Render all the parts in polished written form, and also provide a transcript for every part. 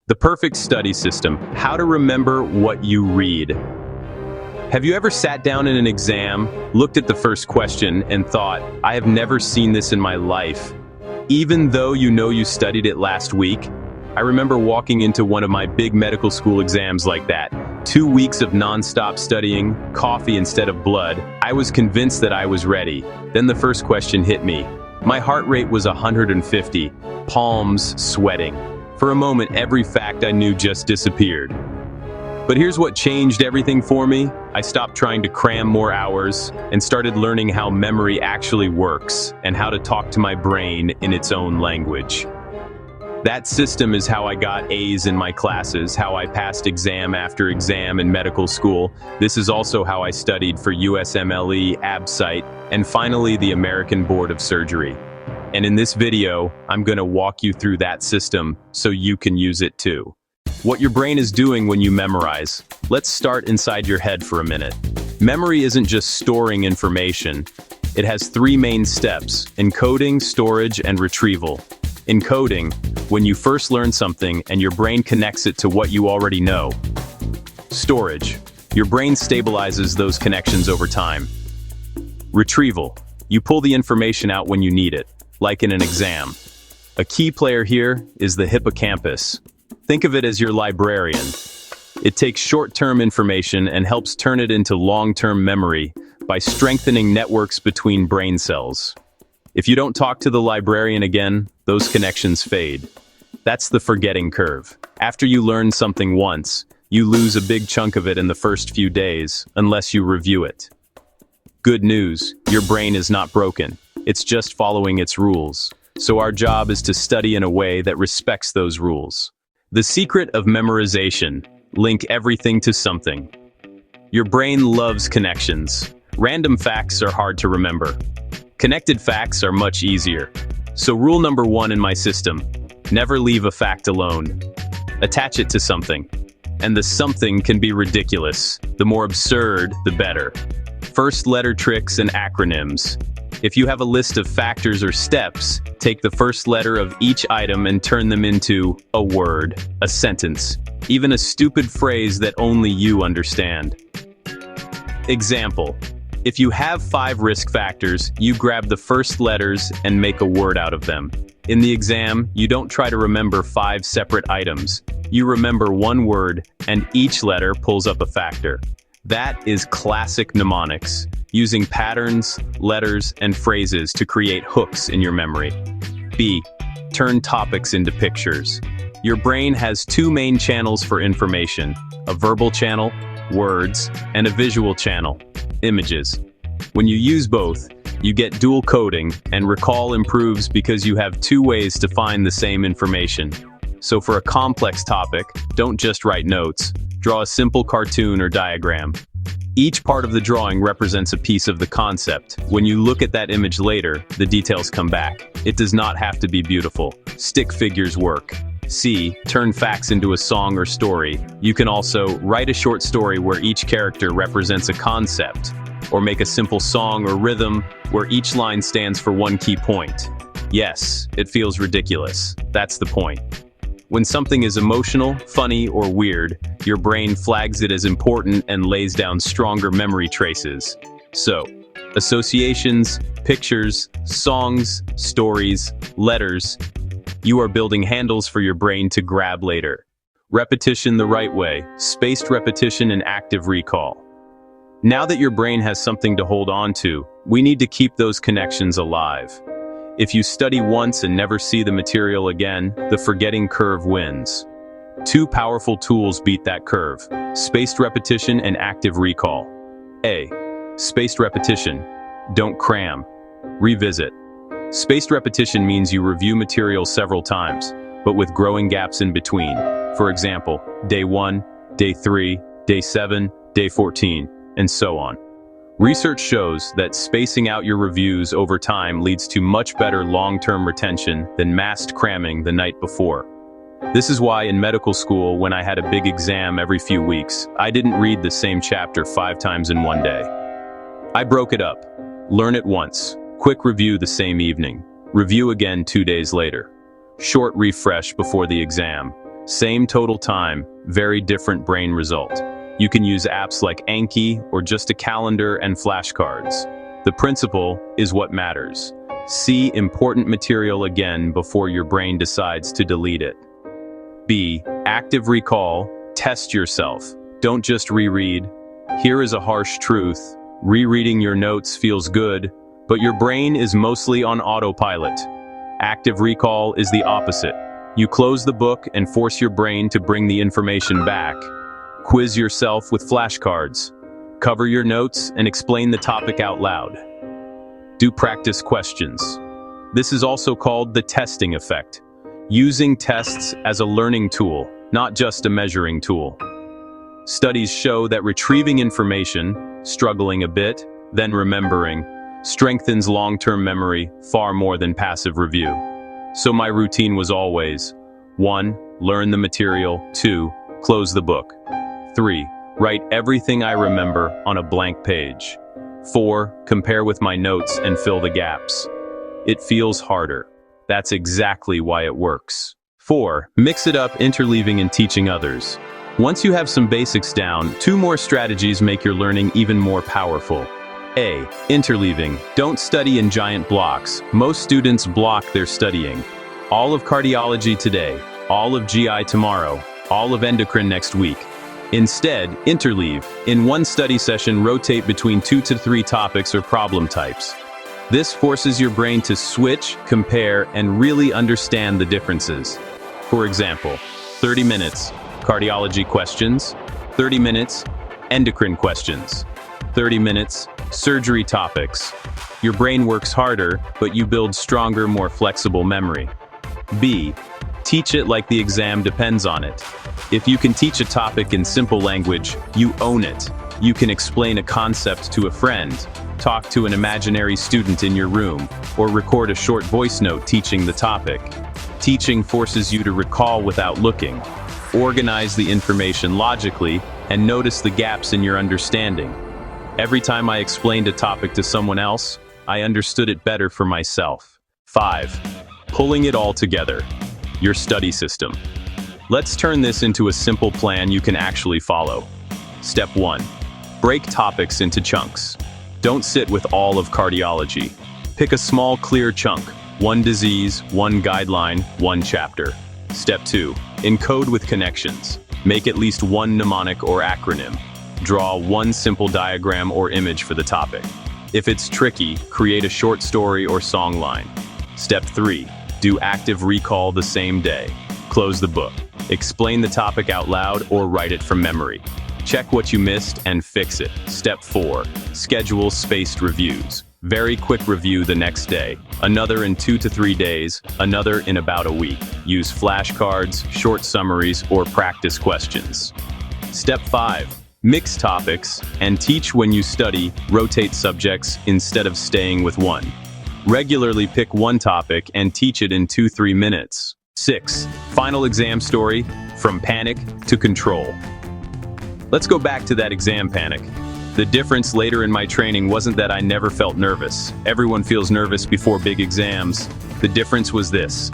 The perfect study system: how to remember what you read. Have you ever sat down in an exam, looked at the first question, and thought, I have never seen this in my life, even though you know you studied it last week? I remember walking into one of my big medical school exams like that. 2 weeks of non-stop studying, coffee instead of blood. I was convinced that I was ready. Then the first question hit me. My heart rate was 150, palms sweating. For a moment, every fact I knew just disappeared. But here's what changed everything for me. I stopped trying to cram more hours and started learning how memory actually works and how to talk to my brain in its own language. That system is how I got A's in my classes, how I passed exam after exam in medical school. This is also how I studied for USMLE, ABSITE, and finally the American Board of Surgery. And in this video, I'm going to walk you through that system so you can use it too. What your brain is doing when you memorize. Let's start inside your head for a minute. Memory isn't just storing information. It has 3 main steps: encoding, storage, and retrieval. Encoding, when you first learn something and your brain connects it to what you already know. Storage, your brain stabilizes those connections over time. Retrieval, you pull the information out when you need it, like in an exam. A key player here is the hippocampus. Think of it as your librarian. It takes short-term information and helps turn it into long-term memory by strengthening networks between brain cells. If you don't talk to the librarian again, those connections fade. That's the forgetting curve. After you learn something once, you lose a big chunk of it in the first few days, unless you review it. Good news, your brain is not broken. It's just following its rules. So our job is to study in a way that respects those rules. The secret of memorization: link everything to something. Your brain loves connections. Random facts are hard to remember. Connected facts are much easier. So rule number 1 in my system: never leave a fact alone. Attach it to something. And the something can be ridiculous. The more absurd, the better. First letter tricks and acronyms. If you have a list of factors or steps, take the first letter of each item and turn them into a word, a sentence, even a stupid phrase that only you understand. Example: if you have 5 risk factors, you grab the first letters and make a word out of them. In the exam, you don't try to remember 5 separate items. You remember one word, and each letter pulls up a factor. That is classic mnemonics, using patterns, letters, and phrases to create hooks in your memory. B. Turn topics into pictures. Your brain has 2 main channels for information: a verbal channel, words, and a visual channel, images. When you use both, you get dual coding, and recall improves because you have 2 ways to find the same information. So for a complex topic, don't just write notes. Draw a simple cartoon or diagram. Each part of the drawing represents a piece of the concept. When you look at that image later, the details come back. It does not have to be beautiful. Stick figures work. C. Turn facts into a song or story. You can also write a short story where each character represents a concept, or make a simple song or rhythm where each line stands for one key point. Yes, it feels ridiculous. That's the point. When something is emotional, funny, or weird, your brain flags it as important and lays down stronger memory traces. So, associations, pictures, songs, stories, letters, you are building handles for your brain to grab later. Repetition the right way: spaced repetition and active recall. Now that your brain has something to hold on to, we need to keep those connections alive. If you study once and never see the material again, the forgetting curve wins. 2 powerful tools beat that curve: spaced repetition and active recall. A. Spaced repetition. Don't cram. Revisit. Spaced repetition means you review material several times, but with growing gaps in between. For example, day 1, day 3, day 7, day 14, and so on. Research shows that spacing out your reviews over time leads to much better long-term retention than massed cramming the night before. This is why in medical school, when I had a big exam every few weeks, I didn't read the same chapter 5 times in one day. I broke it up. Learn it once. Quick review the same evening. Review again 2 days later. Short refresh before the exam. Same total time, very different brain result. You can use apps like Anki or just a calendar and flashcards. The principle is what matters. See important material again before your brain decides to delete it. B. Active recall. Test yourself. Don't just reread. Here is a harsh truth. Rereading your notes feels good, but your brain is mostly on autopilot. Active recall is the opposite. You close the book and force your brain to bring the information back. Quiz yourself with flashcards. Cover your notes and explain the topic out loud. Do practice questions. This is also called the testing effect. Using tests as a learning tool, not just a measuring tool. Studies show that retrieving information, struggling a bit, then remembering, strengthens long-term memory far more than passive review. So my routine was always 1. Learn the material. 2. Close the book. 3. Write everything I remember on a blank page. 4. Compare with my notes and fill the gaps. It feels harder. That's exactly why it works. 4. Mix it up, interleaving and teaching others. Once you have some basics down, 2 more strategies make your learning even more powerful. A. Interleaving. Don't study in giant blocks. Most students block their studying. All of cardiology today, all of GI tomorrow, all of endocrine next week. Instead, interleave. In one study session, rotate between 2 to 3 topics or problem types. This forces your brain to switch, compare, and really understand the differences. For example, 30 minutes, cardiology questions, 30 minutes, endocrine questions, 30 minutes, surgery topics. Your brain works harder, but you build stronger, more flexible memory. B. Teach it like the exam depends on it. If you can teach a topic in simple language, you own it. You can explain a concept to a friend, talk to an imaginary student in your room, or record a short voice note teaching the topic. Teaching forces you to recall without looking, organize the information logically, and notice the gaps in your understanding. Every time I explained a topic to someone else, I understood it better for myself. 5. Pulling it all together. Your study system. Let's turn this into a simple plan you can actually follow. Step 1. Break topics into chunks. Don't sit with all of cardiology. Pick a small, clear chunk. 1 disease, 1 guideline, 1 chapter. Step 2. Encode with connections. Make at least 1 mnemonic or acronym. Draw 1 simple diagram or image for the topic. If it's tricky, create a short story or song line. Step 3. Do active recall the same day. Close the book. Explain the topic out loud or write it from memory. Check what you missed and fix it. Step 4. Schedule spaced reviews. Very quick review the next day. Another in 2 to 3 days. Another in about a week. Use flashcards, short summaries, or practice questions. Step 5. Mix topics and teach when you study. Rotate subjects instead of staying with one. Regularly pick 1 topic and teach it in 2-3 minutes. 6. Final exam story, from panic to control. Let's go back to that exam panic. The difference later in my training wasn't that I never felt nervous. Everyone feels nervous before big exams. The difference was this.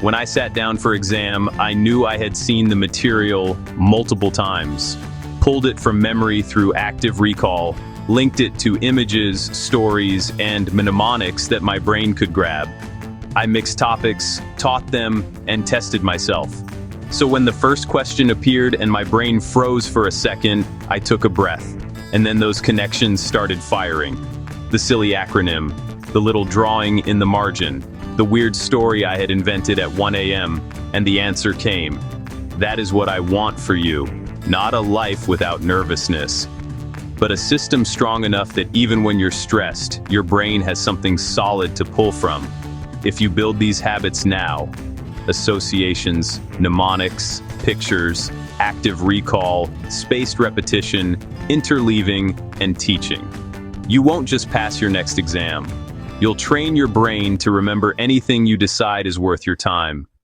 When I sat down for exam, I knew I had seen the material multiple times, pulled it from memory through active recall, linked it to images, stories, and mnemonics that my brain could grab. I mixed topics, taught them, and tested myself. So when the first question appeared and my brain froze for a second, I took a breath, and then those connections started firing. The silly acronym, the little drawing in the margin, the weird story I had invented at 1 a.m., and the answer came. That is what I want for you. Not a life without nervousness, but a system strong enough that even when you're stressed, your brain has something solid to pull from. If you build these habits now, associations, mnemonics, pictures, active recall, spaced repetition, interleaving, and teaching, you won't just pass your next exam. You'll train your brain to remember anything you decide is worth your time.